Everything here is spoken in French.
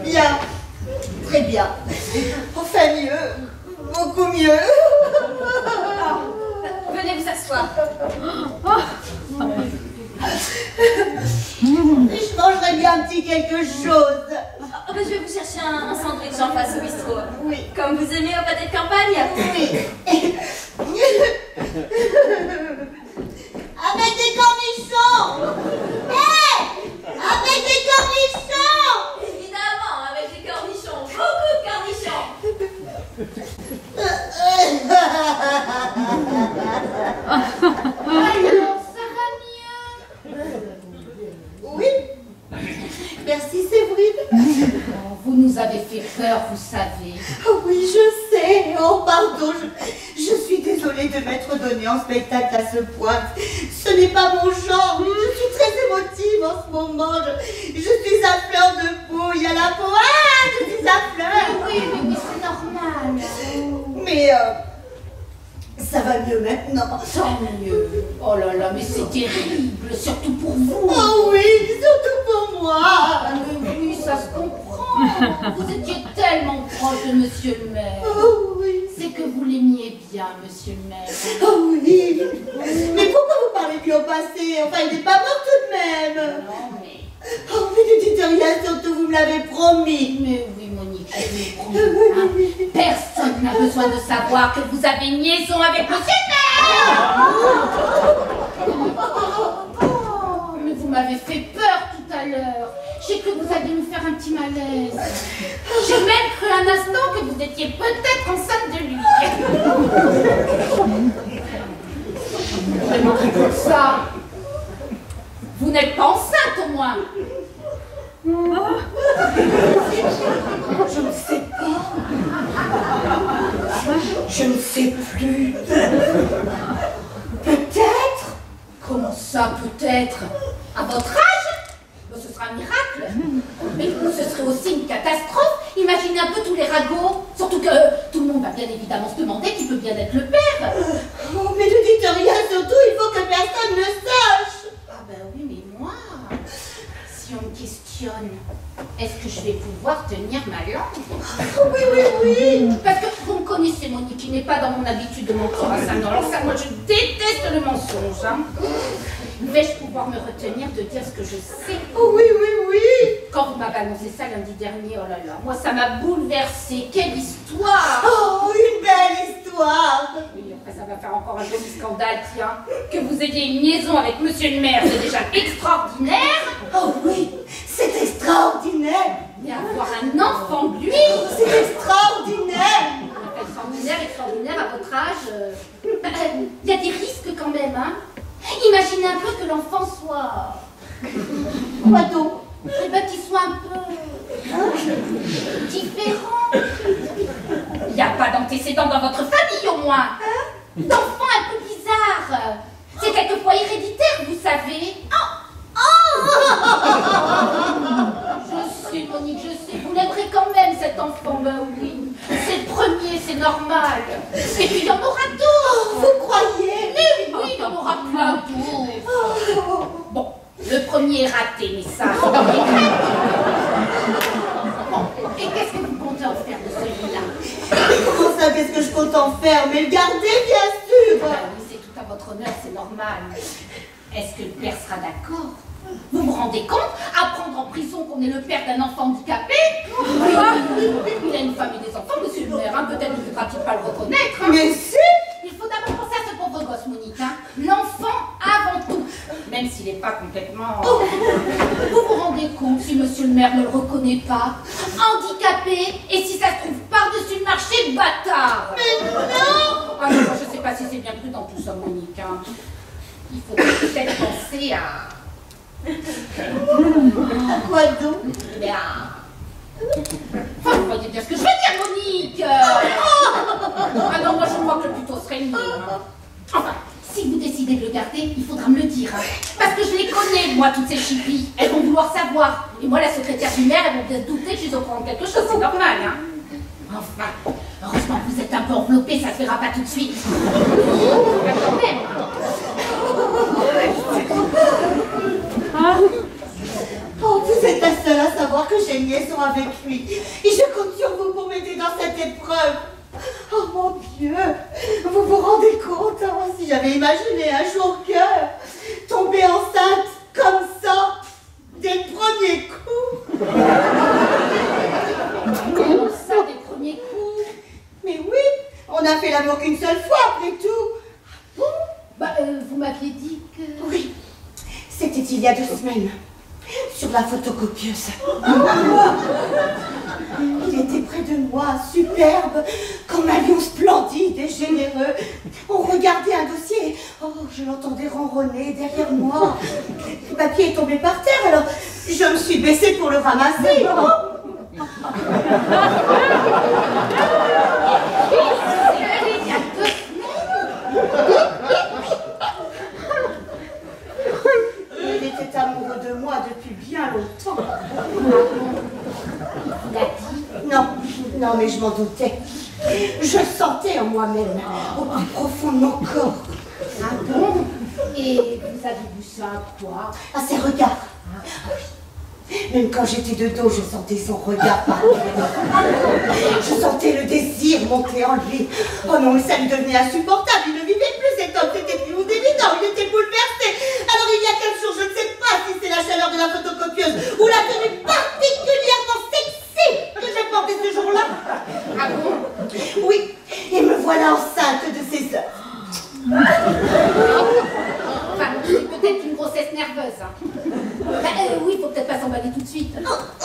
Bien. Très bien. Enfin mieux. Beaucoup mieux. Venez vous asseoir. Je mangerais bien un petit quelque chose. Je vais vous chercher un sandwich en face au bistrot. Oui. Comme vous aimez au pâté de campagne. Oui. Avec des cornichons. Avec des cornichons. Évidemment, avec des cornichons. Beaucoup de cornichons. Alors, ça va mieux? Oui. Merci Séverine. Oh, vous nous avez fait peur, vous savez. Oh oui, je sais. Oh pardon, je suis désolée de m'être donnée en spectacle à ce point. Ce n'est pas mon genre. Je suis très émotive en ce moment. Je suis à fleur de peau. Il y a la peau. Ah, je suis à fleur. Oui, c'est normal. Mais ça va mieux maintenant. Tant mieux. Oh là là, mais c'est terrible, surtout pour vous. Oh oui, surtout pour moi. Mais oui, ça se comprend. Vous étiez tellement proche de Monsieur le maire. Oh oui. C'est que vous l'aimiez bien, Monsieur le maire. Oh oui. Mais pourquoi vous parlez lui au passé? Enfin, il n'est pas mort tout de même. Non, mais... Oh, mais ne dites rien, surtout vous me l'avez promis. Mais oui, Monique, je vous ai promis, hein. Personne n'a besoin de savoir que vous avez une liaison avec Monsieur le maire. Oh, mais vous m'avez fait peur tout à l'heure. J'ai cru que vous alliez nous faire un petit malaise. J'ai même cru un instant que vous étiez peut-être enceinte de lui. Vraiment comme ça. Vous n'êtes pas enceinte au moins. Je ne sais pas. Je ne sais plus. Peut-être. Comment ça peut-être? À votre âge? Ce sera un miracle. Mais ce serait aussi une catastrophe. Imaginez un peu tous les ragots. Surtout que tout le monde va bien évidemment se demander qui peut bien être le père. Oh, mais ne dites rien, surtout il faut que personne ne sache. Ah ben oui, mais moi, si on me questionne, est-ce que je vais pouvoir tenir ma langue? Oh, oui, oui, oui. Parce que vous me connaissez, Monique, qui n'est pas dans mon habitude de mentir à ça. Non, alors ça, moi, je déteste le mensonge. Hein. Vais-je pouvoir me retenir de dire ce que je sais? Oh, oui, oui, oui. Quand vous m'avez annoncé ça lundi dernier, oh là là, moi, ça m'a bouleversée. Quelle histoire! Oh, une belle histoire. Oui, après, ça va faire encore un joli scandale, tiens. Que vous ayez une liaison avec Monsieur le maire, c'est déjà extraordinaire. Oh oui, c'est extraordinaire. Mais avoir un enfant de lui, C'est extraordinaire. extraordinaire à votre âge. Il y a des risques quand même, hein. Imaginez un peu que l'enfant soit... Quoi donc? Eh ben, qu'il soit un peu... différent. Il n'y a pas d'antécédent dans votre famille, au moins. D'enfants un peu bizarres. C'est quelquefois héréditaire, vous savez. Je sais, Monique, je sais. Vous l'aimerez quand même, cet enfant. Ben oui. C'est le premier, c'est normal. Et puis, il y en aura d'autres. Vous croyez? Mais oui, il y en aura plein d'autres. Bon, le premier est raté, mais ça... Bon, et qu'est-ce que vous comptez en faire de celui-là? Comment ça, qu'est-ce que je compte en faire? Mais le garder, bien sûr. Ben oui, c'est tout à votre honneur, c'est normal. Est-ce que le père sera d'accord? Vous vous rendez compte? Apprendre en prison qu'on est le père d'un enfant handicapé? Il a une femme et des enfants, monsieur le maire, hein. Peut-être ne voudra-t-il pas le reconnaître, hein. Mais si. Il faut d'abord penser à ce pauvre gosse, Monique, hein. L'enfant avant tout. Même s'il n'est pas complètement... Vous vous rendez compte si monsieur le maire ne le reconnaît pas? Handicapé, et si ça se trouve par-dessus le marché, bâtard! Mais non. Ah non, moi, je ne sais pas si c'est bien prudent tout ça, Monique, hein. Il faudrait peut-être penser à... Quoi donc? Eh bien... Enfin, vous voyez bien ce que je veux dire, Monique. Ah non, moi je crois que le plutôt serait mieux. Hein. Enfin, si vous décidez de le garder, il faudra me le dire. Hein. Parce que je les connais, moi, toutes ces chippies. Elles vont vouloir savoir. Et moi, la secrétaire du maire, elles vont bien se douter que je suis au courant de quelque chose. C'est normal, hein. Enfin, heureusement que vous êtes un peu enveloppé, ça se verra pas tout de suite. Quand même. Oh, vous êtes la seule à savoir que j'ai prochaine liaison avec lui. Et je compte sur vous pour m'aider dans cette épreuve. Oh mon Dieu, vous vous rendez compte, hein, si j'avais imaginé un jour que tomber enceinte comme ça, dès le premier coup. Comment ça, des premiers coups? Mais oui, on a fait l'amour qu'une seule fois après tout. Bon, bah, vous m'aviez dit que... Oui, c'était il y a 2 semaines, sur la photocopieuse. Il était près de moi, superbe, comme un lion splendide et généreux. On regardait un dossier. Oh, je l'entendais ronronner derrière moi. Le papier est tombé par terre, alors je me suis baissée pour le ramasser. Il était amoureux de moi depuis bien longtemps. Non, non, mais je m'en doutais. Je sentais en moi-même, au plus profond de mon corps. Ah bon? Et vous avez vu ça à quoi? À ses regards. Même quand j'étais de dos, je sentais son regard parler. Je sentais le désir monter en lui. Oh non, mais ça lui devenait insupportable. Il ne vivait plus, cet homme. C'était plus évident. Il était bouleversé. Alors il y a 15 jours, je ne sais pas si c'est la chaleur de la photocopieuse ou la tenue particulièrement sexy que j'ai portée ce jour-là. Ah bon? Oui, et me voilà enceinte de ses heures. Enfin, c'est peut-être une grossesse nerveuse. Hein. Bah, oui, il faut peut-être pas s'emballer tout de suite. Oh,